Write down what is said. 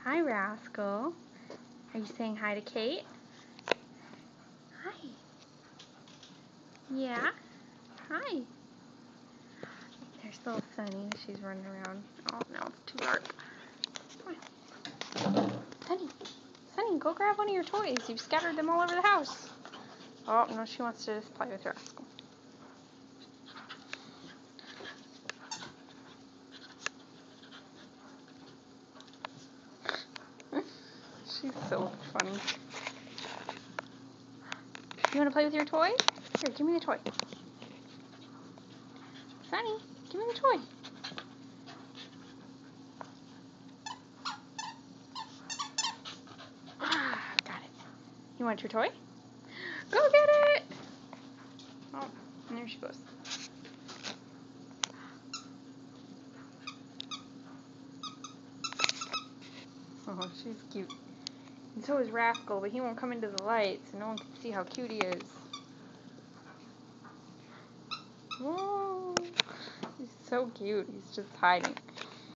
Hi, Rascal. Are you saying hi to Kate? Hi. Yeah? Hi. There's little Sunny. She's running around. Oh, now it's too dark. Come on. Sunny, go grab one of your toys. You've scattered them all over the house. Oh, no, she wants to just play with Rascal. She's so funny. You want to play with your toy? Here, give me the toy. Sunny, give me the toy. Ah, got it. You want your toy? Go get it! Oh, and there she goes. Oh, she's cute. And so is Rascal, but he won't come into the light, so no one can see how cute he is. Whoa! He's so cute. He's just hiding.